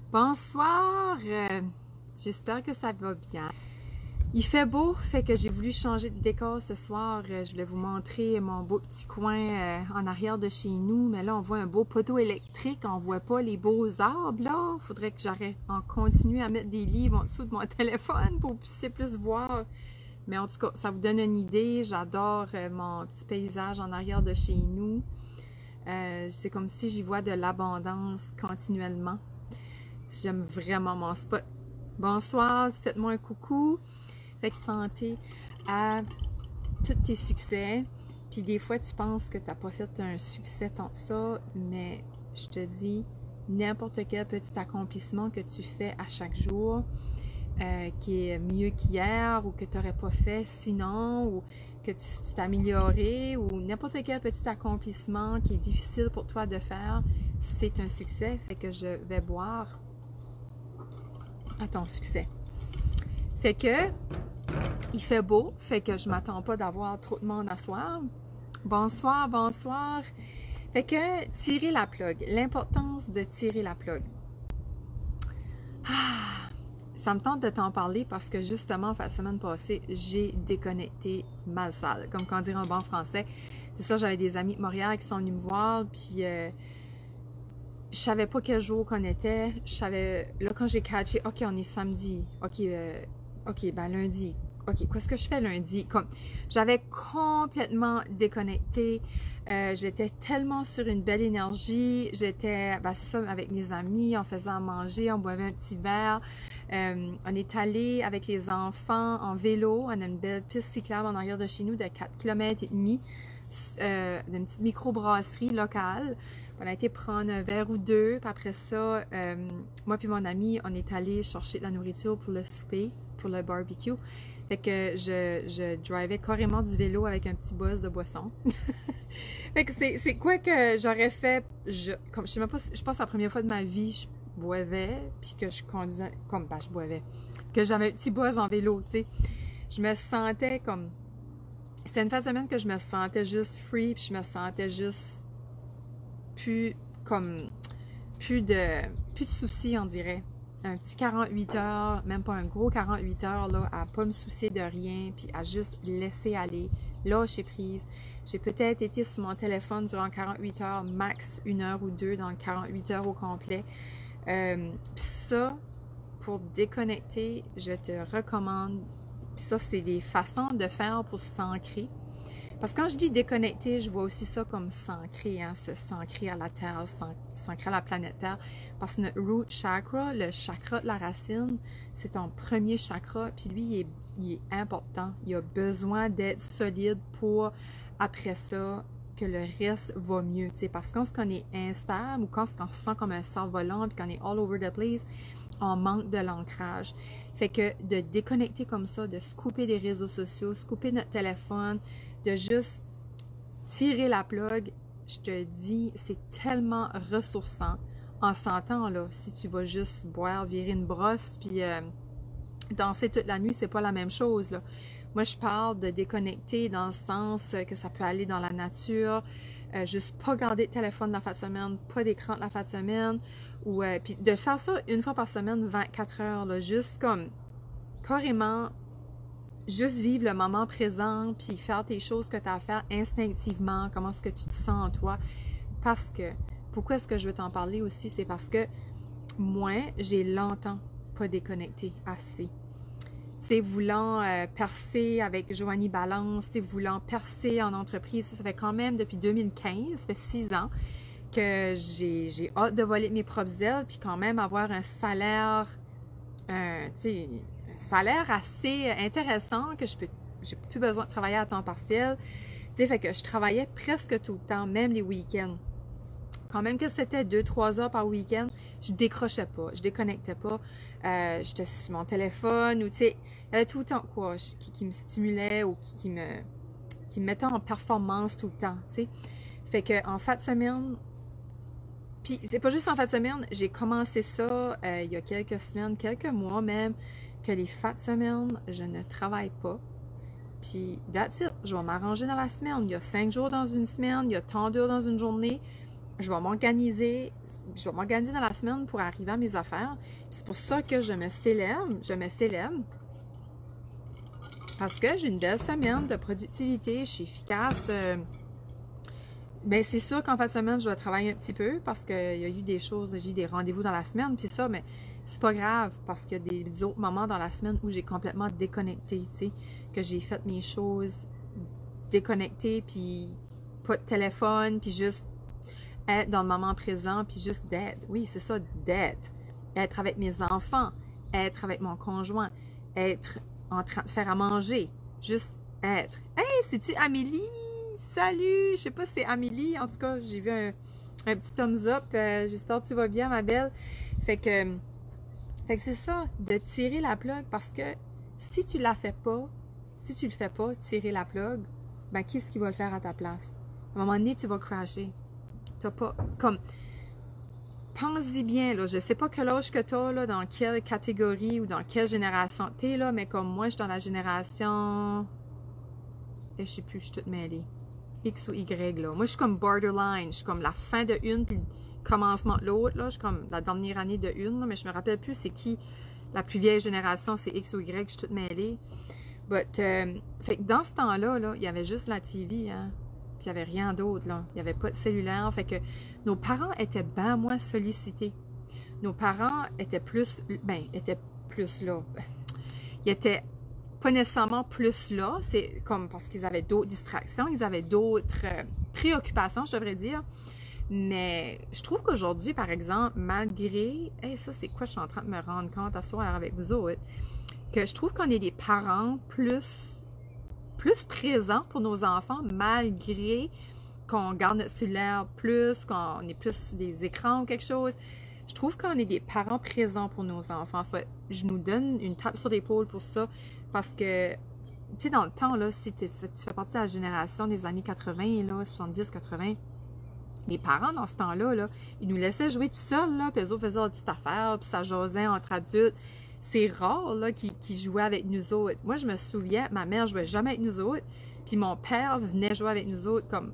Bonsoir, j'espère que ça va bien. Il fait beau, fait que j'ai voulu changer de décor ce soir. Je voulais vous montrer mon beau petit coin en arrière de chez nous, mais là on voit un beau poteau électrique, on voit pas les beaux arbres là. Faudrait que j'arrête en continuer à mettre des livres en dessous de mon téléphone pour que vous puissiez plus voir. Mais en tout cas, ça vous donne une idée. J'adore mon petit paysage en arrière de chez nous. C'est comme si j'y vois de l'abondance continuellement. J'aime vraiment mon spot. Bonsoir, faites-moi un coucou. Fait que santé à tous tes succès. Puis des fois, tu penses que tu n'as pas fait un succès tant que ça, mais je te dis, n'importe quel petit accomplissement que tu fais à chaque jour, qui est mieux qu'hier ou que tu n'aurais pas fait sinon, ou que tu t'es amélioré, ou n'importe quel petit accomplissement qui est difficile pour toi de faire, c'est un succès. Fait que je vais boire à ton succès. Fait que il fait beau, fait que je m'attends pas d'avoir trop de monde à soir. Bonsoir, bonsoir. Fait que tirer la plug, l'importance de tirer la plug. Ça me tente de t'en parler parce que justement, la semaine passée, j'ai déconnecté mal sale, comme quand dire en bon français. C'est ça, j'avais des amis de Montréal qui sont venus me voir, puis je savais pas quel jour qu'on était. Je savais, là, quand j'ai catché, OK, on est samedi. OK, ben lundi. OK, qu'est-ce que je fais lundi? Comme, j'avais complètement déconnecté. J'étais tellement sur une belle énergie. J'étais, ben, ça, avec mes amis, on faisait à manger, on boivait un petit verre. On est allé avec les enfants en vélo. On a une belle piste cyclable en arrière de chez nous de 4 km et demi, d'une petite microbrasserie locale. On a été prendre un verre ou deux, puis après ça, moi puis mon ami, on est allé chercher de la nourriture pour le souper, pour le barbecue. Fait que je drivais carrément du vélo avec un petit buzz de boisson. Fait que c'est quoi que j'aurais fait, comme je sais même pas, je pense que la première fois de ma vie, je boivais, puis que je conduisais, comme, ben je boivais, que j'avais un petit buzz en vélo, tu sais. Je me sentais comme, c'était une fin de semaine que je me sentais juste free, puis je me sentais juste plus de soucis, on dirait. Un petit 48 heures, même pas un gros 48 heures, là, à pas me soucier de rien, puis à juste laisser aller, lâcher prise. J'ai peut-être été sur mon téléphone durant 48 heures, max 1 heure ou 2 dans le 48 heures au complet. Puis ça, pour déconnecter, je te recommande, puis ça, c'est des façons de faire pour s'ancrer. Parce que quand je dis déconnecter, je vois aussi ça comme s'ancrer, hein, se s'ancrer à la Terre, s'ancrer à la planète Terre. Parce que notre root chakra, le chakra de la racine, c'est ton premier chakra, puis lui, il est important. Il a besoin d'être solide pour, après ça, que le reste va mieux. T'sais. Parce que quand on est instable ou quand on se sent comme un cerf-volant, puis qu'on est all over the place, on manque de l'ancrage. Fait que de déconnecter comme ça, de se couper des réseaux sociaux, se couper notre téléphone, de juste tirer la plug, je te dis, c'est tellement ressourçant. En s'entend, là, si tu vas juste boire, virer une brosse, puis danser toute la nuit, c'est pas la même chose, là. Moi, je parle de déconnecter dans le sens que ça peut aller dans la nature, juste pas garder de téléphone la fin de semaine, pas d'écran la fin de semaine, ou puis de faire ça une fois par semaine, 24 heures, là, juste comme, carrément, juste vivre le moment présent, puis faire tes choses que tu as à faire instinctivement, comment est-ce que tu te sens en toi. Parce que, pourquoi est-ce que je veux t'en parler aussi, c'est parce que moi, j'ai longtemps pas déconnecté assez. Tu sais, voulant percer avec Joanie Balance, tu sais, voulant percer en entreprise, ça fait quand même depuis 2015, ça fait 6 ans que j'ai hâte de voler mes propres ailes, puis quand même avoir un salaire, tu sais, salaire assez intéressant que j'ai plus besoin de travailler à temps partiel. Tu sais, fait que je travaillais presque tout le temps, même les week-ends. Quand même que c'était 2-3 heures par week-end, je décrochais pas, je déconnectais pas. J'étais sur mon téléphone ou tu sais, il y avait tout le temps quoi qui me stimulait ou qui me mettait en performance tout le temps, tu sais. Fait que en fin de semaine, puis c'est pas juste en fin de semaine, j'ai commencé ça il y a quelques semaines, quelques mois même, que les fins de semaine, je ne travaille pas. Puis, that's it. Je vais m'arranger dans la semaine. Il y a 5 jours dans une semaine, il y a tant d'heures dans une journée. je vais m'organiser dans la semaine pour arriver à mes affaires. C'est pour ça que je me célèbre, parce que j'ai une belle semaine de productivité, je suis efficace. Ben c'est sûr qu'en fin de semaine, je vais travailler un petit peu parce qu'il y a eu des choses, j'ai eu des rendez-vous dans la semaine, puis ça, mais c'est pas grave parce qu'il y a des autres moments dans la semaine où j'ai complètement déconnecté, tu sais, que j'ai fait mes choses déconnectées, puis pas de téléphone, puis juste être dans le moment présent, puis juste d'être. Oui, c'est ça, d'être. Être avec mes enfants, être avec mon conjoint, être en train de faire à manger, juste être. Hey, c'est-tu Amélie? Salut! Je sais pas si c'est Amélie, en tout cas, j'ai vu un petit thumbs up. J'espère que tu vas bien, ma belle. Fait que c'est ça, de tirer la plug, parce que si tu la fais pas, si tu le fais pas, tirer la plug, ben qui est-ce qui va le faire à ta place? À un moment donné, tu vas crasher. T'as pas, comme, pense-y bien, là, je sais pas quel âge que t'as, là, dans quelle catégorie ou dans quelle génération t'es, là, mais comme moi, je suis dans la génération, je sais plus, je suis toute mêlée. X ou Y, là. Moi, je suis comme borderline. Je suis comme la fin de une, puis le commencement de l'autre, là. Je suis comme la dernière année de une, là, mais je me rappelle plus c'est qui la plus vieille génération, c'est X ou Y, je suis toute mêlée. But, fait que dans ce temps-là, là, il y avait juste la TV, hein. Puis il n'y avait rien d'autre, là. Il n'y avait pas de cellulaire. Fait que nos parents étaient bien moins sollicités. Nos parents étaient plus là. Ils étaient pas nécessairement plus là, c'est comme parce qu'ils avaient d'autres distractions, ils avaient d'autres préoccupations, je devrais dire. Mais je trouve qu'aujourd'hui, par exemple, malgré... Hey, ça, c'est quoi je suis en train de me rendre compte à soir avec vous autres? Que je trouve qu'on est des parents plus présents pour nos enfants, malgré qu'on garde notre cellulaire plus, qu'on est plus sur des écrans ou quelque chose. Je trouve qu'on est des parents présents pour nos enfants. Je nous donne une tape sur l'épaule pour ça. Parce que, tu sais, dans le temps, là, si tu fais partie de la génération des années 80, là, 70-80, les parents, dans ce temps-là, là, ils nous laissaient jouer tout seuls, là, puis eux autres faisaient leur petite affaire, puis ça jasait entre adultes. C'est rare, là, qu'ils jouaient avec nous autres. Moi, je me souviens, ma mère jouait jamais avec nous autres, puis mon père venait jouer avec nous autres comme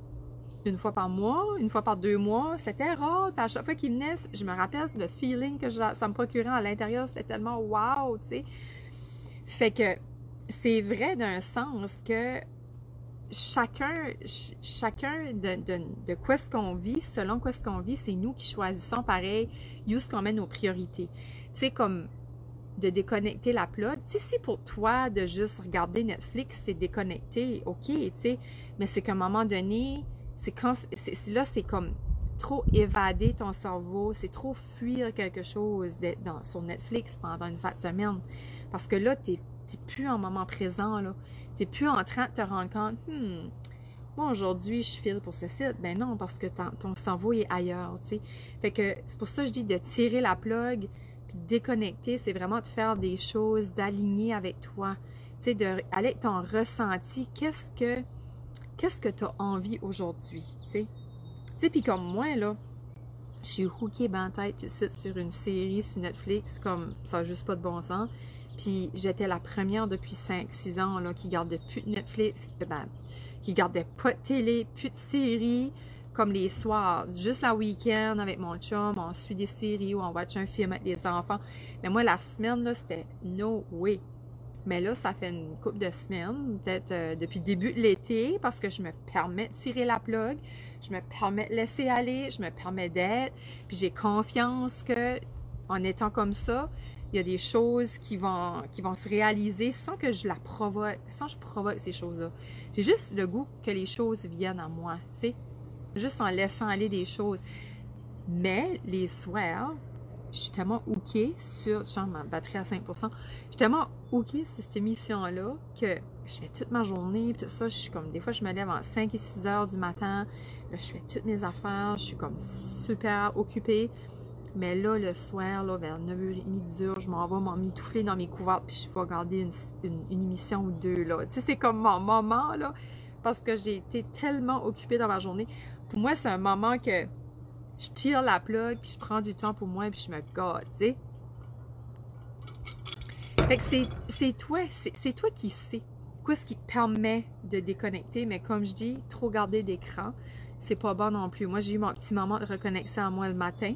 une fois par mois, une fois par 2 mois. C'était rare, puis à chaque fois qu'il venait, je me rappelle le feeling que ça me procurait à l'intérieur, c'était tellement wow, tu sais. Fait que c'est vrai d'un sens que chacun de quoi est-ce qu'on vit, selon quoi est-ce qu'on vit, c'est nous qui choisissons pareil, où est-ce qu'on met nos priorités. Tu sais, comme de déconnecter la plug. Tu sais, si pour toi, de juste regarder Netflix, c'est déconnecté, ok, tu sais, mais c'est qu'à un moment donné, là, c'est comme trop évader ton cerveau, c'est trop fuir quelque chose sur Netflix pendant une fin de semaine. Parce que là, t'es plus en moment présent, là. T'es plus en train de te rendre compte, moi, aujourd'hui, je file pour ce site. Ben non, parce que ton cerveau est ailleurs, tu sais. Fait que c'est pour ça que je dis de tirer la plug, puis de déconnecter, c'est vraiment de faire des choses, d'aligner avec toi. Tu sais, d'aller avec ton ressenti. Qu'est-ce que tu as envie aujourd'hui, tu sais. Tu sais, puis comme moi, là, je suis hookée ben tête tout de suite sur une série sur Netflix, comme ça n'a juste pas de bon sens. Puis j'étais la première depuis 5-6 ans là, qui gardait plus de Netflix, qui gardait pas de télé, plus de séries, comme les soirs, juste la week-end avec mon chum, on suit des séries ou on watch un film avec les enfants. Mais moi, la semaine, là, c'était no way. Mais là, ça fait une couple de semaines, peut-être depuis le début de l'été, parce que je me permets de tirer la plug, je me permets de laisser aller, je me permets d'être, puis j'ai confiance que en étant comme ça, il y a des choses qui vont se réaliser sans que je la provoque, sans que je provoque ces choses-là. J'ai juste le goût que les choses viennent à moi, tu sais, juste en laissant aller des choses. Mais les soirs, je suis tellement hookée sur, genre ma batterie à 5%, je suis tellement hookée sur cette émission-là que je fais toute ma journée, tout ça, je suis comme, des fois je me lève à 5 et 6 heures du matin, là, je fais toutes mes affaires, je suis comme super occupée. Mais là, le soir, là, vers 9h30, 10h, je m'en vais m'emmitoufler dans mes couvertes, puis je vais regarder une émission ou deux, là. Tu sais, c'est comme mon moment, là, parce que j'ai été tellement occupée dans ma journée. Pour moi, c'est un moment que je tire la plug, puis je prends du temps pour moi, puis je me gâte, tu sais. Fait que c'est toi qui sais. qu'est-ce qui te permet de déconnecter, mais comme je dis, trop garder d'écran, c'est pas bon non plus. Moi, j'ai eu mon petit moment de reconnexion à moi le matin.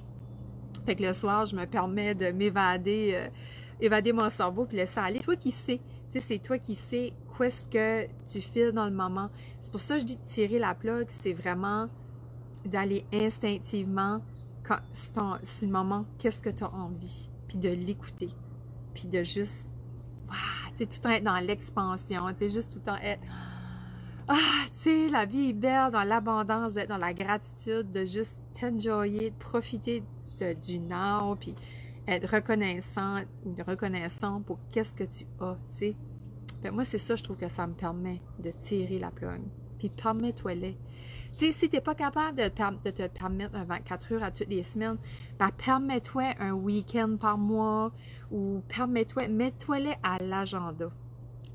Fait que le soir, je me permets de m'évader, évader mon cerveau puis laisser aller. Toi qui sais, tu sais, c'est toi qui sais qu'est-ce que tu files dans le moment. C'est pour ça que je dis de tirer la plug, c'est vraiment d'aller instinctivement sur le moment, qu'est-ce que tu as envie, puis de l'écouter, puis de juste, tu sais, tout le temps être dans l'expansion, tu sais, juste tout le temps être, tu sais, la vie est belle, dans l'abondance, d'être dans la gratitude, de juste t'enjoyer, de profiter du now, puis être reconnaissant pour qu'est-ce que tu as, tu sais. Fait, moi, c'est ça, je trouve que ça me permet de tirer la plug. Puis permets-toi-les. Tu sais, si tu n'es pas capable de te permettre un 24 heures à toutes les semaines, ben permets-toi un week-end par mois ou mets-toi-les à l'agenda.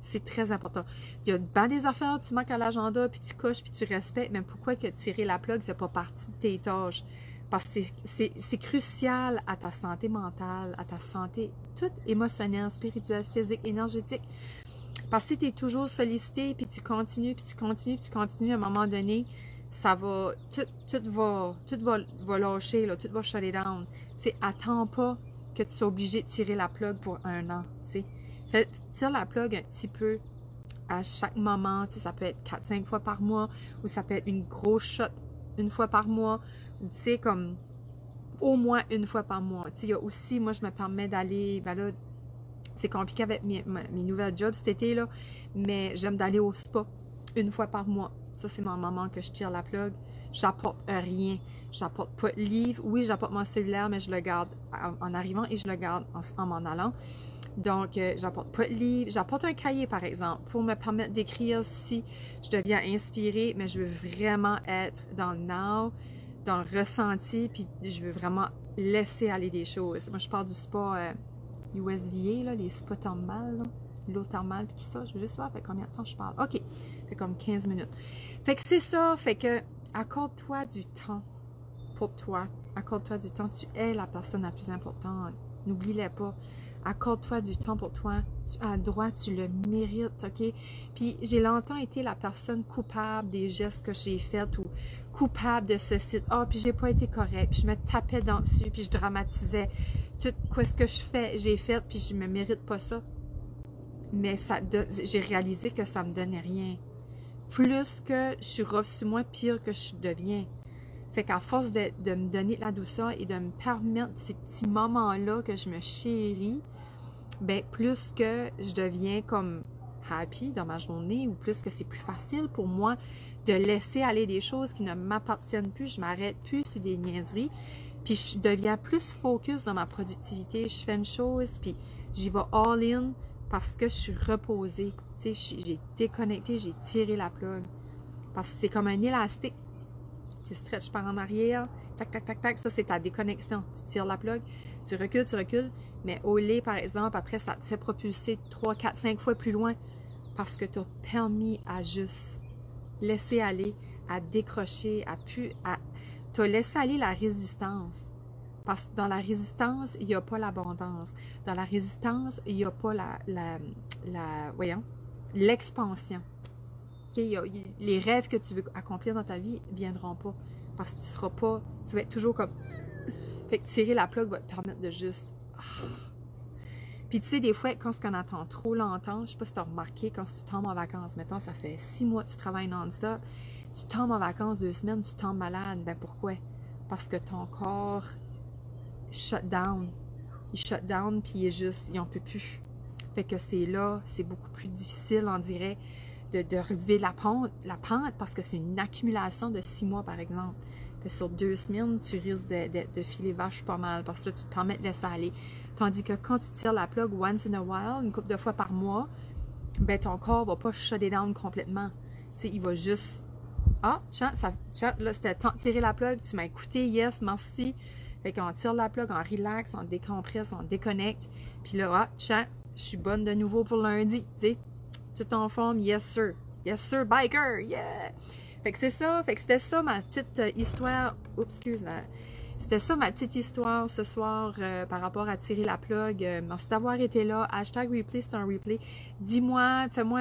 C'est très important. Il y a ben des affaires, tu manques à l'agenda, puis tu coches, puis tu respectes, mais pourquoi que tirer la plug ne fait pas partie de tes tâches? Parce que c'est crucial à ta santé mentale, à ta santé toute émotionnelle, spirituelle, physique, énergétique. Parce que si tu es toujours sollicité, puis tu continues, à un moment donné, ça va, tout va lâcher, là, tout va shut it down. Tu sais, attends pas que tu sois obligé de tirer la plug pour un an, tu sais. Tire la plug un petit peu à chaque moment, tu sais, ça peut être 4-5 fois par mois, ou ça peut être une grosse shot une fois par mois, ou tu sais, comme au moins une fois par mois. Tu sais, il y a aussi, moi, je me permets d'aller, ben là, c'est compliqué avec mes nouvelles jobs cet été, là, mais j'aime d'aller au spa une fois par mois. Ça, c'est mon moment que je tire la plug. J'apporte rien. J'apporte pas de livre. Oui, j'apporte mon cellulaire, mais je le garde en arrivant et je le garde en m'en allant. Donc, j'apporte pas de livre. J'apporte un cahier, par exemple, pour me permettre d'écrire si je deviens inspirée, mais je veux vraiment être dans le now, dans le ressenti, puis je veux vraiment laisser aller des choses. Moi, je pars du spa USVA, là, les spas thermales, l'eau thermale, puis tout ça. Je veux juste voir, fait combien de temps je parle. OK, fait comme 15 minutes. Fait que c'est ça, fait que accorde-toi du temps pour toi. Accorde-toi du temps. Tu es la personne la plus importante. N'oublie-le pas. Accorde-toi du temps pour toi. Tu as le droit, tu le mérites, OK? Puis j'ai longtemps été la personne coupable des gestes que j'ai faits ou coupable de ceci. Puis j'ai pas été correcte. Puis je me tapais dans dessus, puis je dramatisais tout ce que j'ai fait, puis je me mérite pas ça. Mais j'ai réalisé que ça me donnait rien. Plus que je suis rough sur moi, pire que je deviens. Fait qu'à force de me donner de la douceur et de me permettre ces petits moments-là que je me chéris, ben plus que je deviens comme happy dans ma journée ou plus que c'est plus facile pour moi de laisser aller des choses qui ne m'appartiennent plus, je m'arrête plus sur des niaiseries, puis je deviens plus focus dans ma productivité, je fais une chose, puis j'y vais all-in parce que je suis reposée, tu sais, j'ai déconnecté, j'ai tiré la plug, parce que c'est comme un élastique. Tu stretches par en arrière, tac, tac, tac, tac, ça c'est ta déconnexion. Tu tires la plug, tu recules, mais au lait, par exemple, après ça te fait propulser 3, 4, 5 fois plus loin parce que tu as permis à juste laisser aller, à décrocher, tu as laissé aller la résistance. Parce que dans la résistance, il n'y a pas l'abondance. Dans la résistance, il n'y a pas l'expansion. Okay, les rêves que tu veux accomplir dans ta vie ne viendront pas parce que tu vas être toujours comme... Fait que tirer la plug va te permettre de juste... Puis tu sais, des fois, quand on attend trop longtemps, je ne sais pas si tu as remarqué, quand tu tombes en vacances, mettons, ça fait 6 mois que tu travailles non-stop, tu tombes en vacances 2 semaines, tu tombes malade. Ben pourquoi? Parce que ton corps shut down. Il shut down, puis il n'en peut plus. Fait que c'est beaucoup plus difficile, on dirait, de relever la pente parce que c'est une accumulation de 6 mois, par exemple. Puis sur 2 semaines, tu risques de filer vache pas mal parce que là, tu te permets de laisser aller. Tandis que quand tu tires la plug once in a while, une couple de fois par mois, ben ton corps va pas shut it down complètement. Tu sais, il va juste... tiens, là, c'était temps de tirer la plug, tu m'as écouté, yes, merci. Fait qu'on tire la plug, on relaxe, on décompresse, on déconnecte. Puis là, tiens, je suis bonne de nouveau pour lundi, tu sais. Tout en forme, yes sir. Yes sir, biker, yeah! Fait que c'est ça, fait que c'était ça ma petite histoire. Oups, excuse-moi. C'était ça ma petite histoire ce soir par rapport à tirer la plug. Merci d'avoir été là. Hashtag replay, c'est un replay. Dis-moi, fais-moi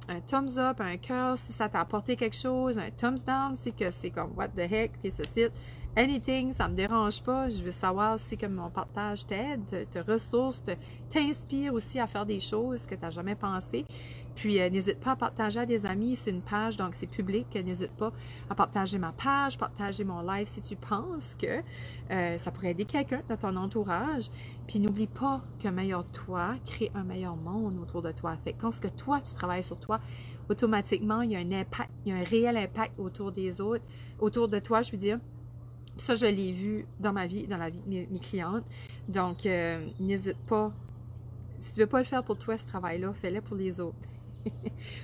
un thumbs up, un cœur si ça t'a apporté quelque chose, un thumbs down, c'est que c'est comme what the heck, t'es ce site. Anything, ça me dérange pas. Je veux savoir si comme mon partage t'aide, te ressource, t'inspire aussi à faire des choses que tu n'as jamais pensé. Puis n'hésite pas à partager à des amis. C'est une page, donc c'est public. N'hésite pas à partager ma page, partager mon live si tu penses que ça pourrait aider quelqu'un de ton entourage. Puis n'oublie pas qu'un meilleur toi crée un meilleur monde autour de toi. Fait que quand ce que toi, tu travailles sur toi, automatiquement, il y a un impact, il y a un réel impact autour des autres, autour de toi, je veux dire. Ça, je l'ai vu dans ma vie, dans la vie de mes clientes. Donc, n'hésite pas. Si tu ne veux pas le faire pour toi, ce travail-là, fais-le pour les autres.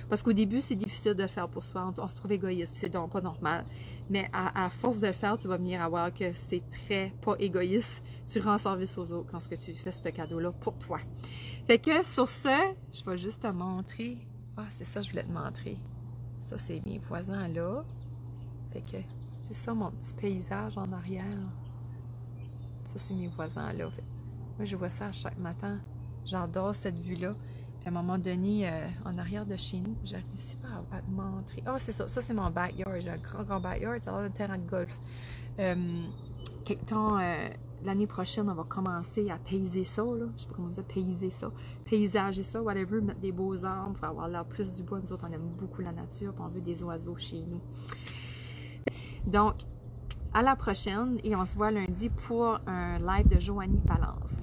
Parce qu'au début, c'est difficile de le faire pour soi. On se trouve égoïste. C'est donc pas normal. Mais à force de le faire, tu vas venir à voir que c'est très pas égoïste. Tu rends service aux autres quand ce que tu fais ce cadeau-là pour toi. Fait que sur ce, je vais juste te montrer. Ah, c'est ça que je voulais te montrer. Ça, c'est mes voisins là. Fait que c'est ça mon petit paysage en arrière. Ça, c'est mes voisins là. Fait, moi, je vois ça chaque matin. J'adore cette vue-là. Puis à un moment donné, en arrière de chez nous, j'ai réussi pas à te montrer. Ah, c'est ça. Ça, c'est mon backyard. J'ai un grand backyard. Ça a l'air d'un terrain de golf. Quelque temps, l'année prochaine, on va commencer à payser ça. Là. Je sais pas comment dire, payser ça. Paysager ça, whatever. Mettre des beaux arbres pour avoir l'air plus du bois. Nous autres, on aime beaucoup la nature. Puis on veut des oiseaux chez nous. Donc, à la prochaine. Et on se voit lundi pour un live de Joanie Balance.